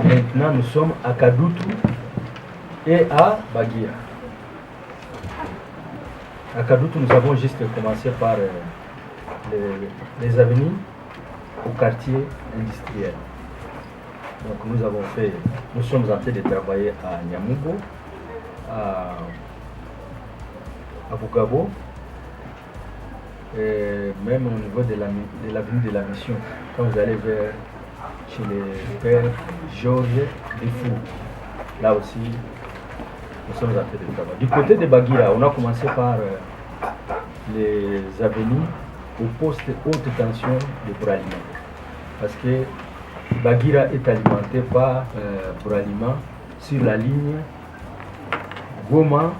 maintenant nous sommes à Kadutu et à Bagira. À Kadutu, nous avons juste commencé par les avenues au quartier industriel. Donc nous sommes en train de travailler à Nyamugo, à Bugabo, et même au niveau de l'avenue de la Mission, quand vous allez vers chez le père Georges Defou, là aussi nous sommes en train de travailler. Du côté de Bagira, on a commencé par les avenues au poste haute tension de Bralima, parce que Bagira est alimenté par Bralima sur la ligne Goma,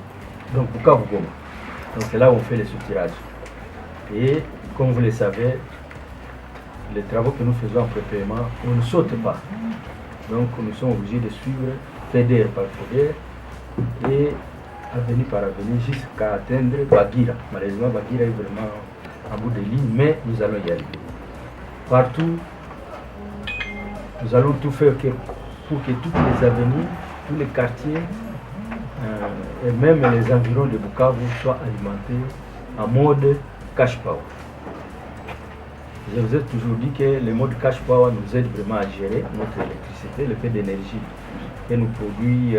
donc Bukavu-Goma. Donc c'est là où on fait les soutirages. Et comme vous le savez, les travaux que nous faisons en prépaiement, on ne saute pas. Donc nous sommes obligés de suivre FEDER par FEDER et avenue par avenue jusqu'à atteindre Bagira. Malheureusement, Bagira est vraiment en bout de ligne, mais nous allons y arriver. Partout, nous allons tout faire pour que toutes les avenues, tous les quartiers et même les environs de Bukavu soient alimentés en mode cash power. Je vous ai toujours dit que le mode cash power nous aide vraiment à gérer notre électricité, le peu d'énergie que nous produit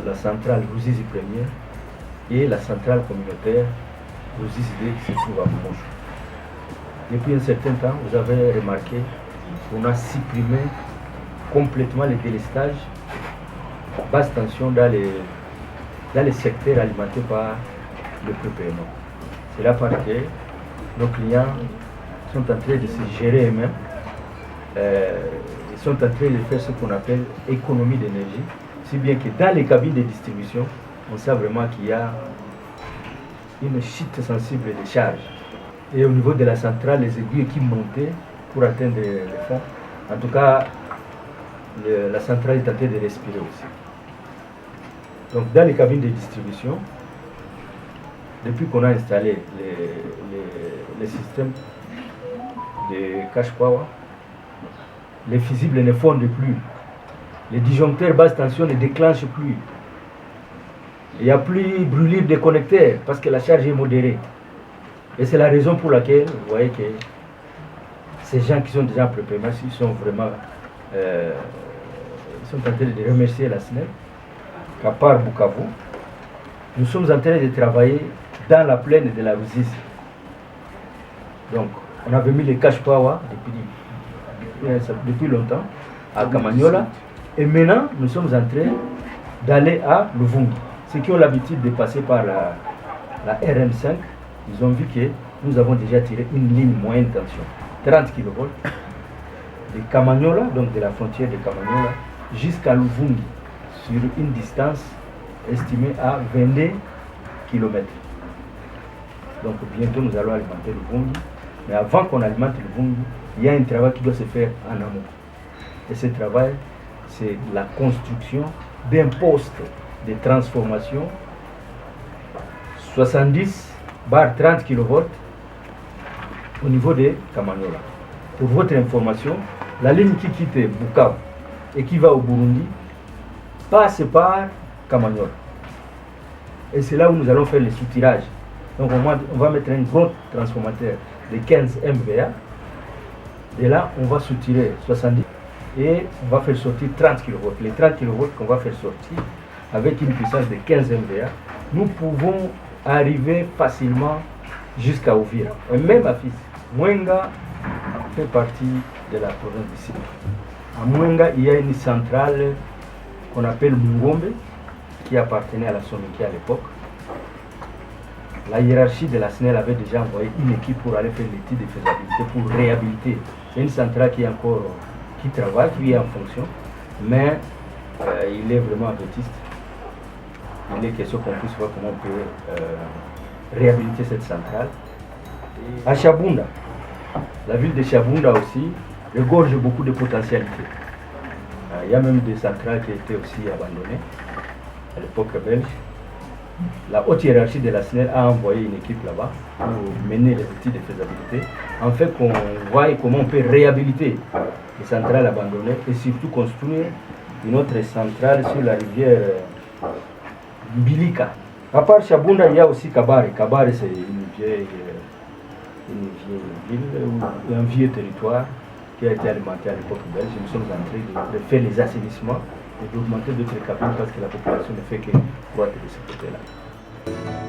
la centrale Ruzizi Première et la centrale communautaire Ruzizi D qui se trouve à Moushu. Depuis un certain temps, vous avez remarqué qu'on a supprimé complètement les délestages basse tension dans les secteurs alimentés par le prépaiement. C'est là parce que nos clients sont en train de se gérer eux-mêmes. Ils sont en train de faire ce qu'on appelle économie d'énergie, si bien que dans les cabines de distribution, on sait vraiment qu'il y a une chute sensible de charge. Et au niveau de la centrale, les aiguilles qui montaient pour atteindre les fonds. En tout cas, la centrale est en train de respirer aussi. Donc dans les cabines de distribution, depuis qu'on a installé les systèmes de cash power, les fusibles ne fondent plus. Les disjoncteurs basse tension ne déclenchent plus. Il n'y a plus brûlure des connecteurs parce que la charge est modérée. Et c'est la raison pour laquelle vous voyez que ces gens qui sont déjà préparés, ils sont vraiment ils sont en train de remercier la SNEL, qu'à part Bukavu, nous sommes en train de travailler dans la plaine de la Ruzizi. Donc, on avait mis les cash power depuis longtemps à Kamanyola. Et maintenant, nous sommes en train d'aller à Luvungi. Ceux qui ont l'habitude de passer par la RN5, ils ont vu que nous avons déjà tiré une ligne moyenne tension, 30 kV, de Kamanyola, donc de la frontière de Kamanyola, jusqu'à Luvungi, sur une distance estimée à 22 km. Donc bientôt nous allons alimenter Luvungi. Mais avant qu'on alimente Luvungi, il y a un travail qui doit se faire en amont. Et ce travail, c'est la construction d'un poste de transformation 70/30 kV au niveau de Kamanyola. Pour votre information, la ligne qui quitte Bukavu et qui va au Burundi passe par Kamanyola. Et c'est là où nous allons faire le soutirage. Donc on va mettre un gros transformateur de 15 MVA. Et là, on va soutirer 70 et on va faire sortir 30 kV. Les 30 kV qu'on va faire sortir avec une puissance de 15 MVA, nous pouvons arriver facilement jusqu'à Uvira. Et même à Fizi. Mwenga fait partie de la province d'ici. À Mwenga, il y a une centrale qu'on appelle Mungombe, qui appartenait à la Sonoki à l'époque. La hiérarchie de la SNEL avait déjà envoyé une équipe pour aller faire l'étude de faisabilité, pour réhabiliter. C'est une centrale qui travaille, qui est en fonction, mais il est vraiment vétuste. Il est question qu'on puisse voir comment on peut réhabiliter cette centrale. À Chabunda, la ville de Chabunda aussi regorge beaucoup de potentialités. Il y a même des centrales qui étaient aussi abandonnées à l'époque belge. La haute hiérarchie de la SNEL a envoyé une équipe là-bas pour mener les études de faisabilité, en fait qu'on voit comment on peut réhabiliter les centrales abandonnées et surtout construire une autre centrale sur la rivière Bilika. À part Chabunda, il y a aussi Kabare. Kabare, c'est une vieille ville, un vieux territoire qui a été alimenté à l'époque belge. Nous sommes en train de faire les assainissements et d'augmenter d'autres cabines parce que la population ne fait que croître de ce côté-là.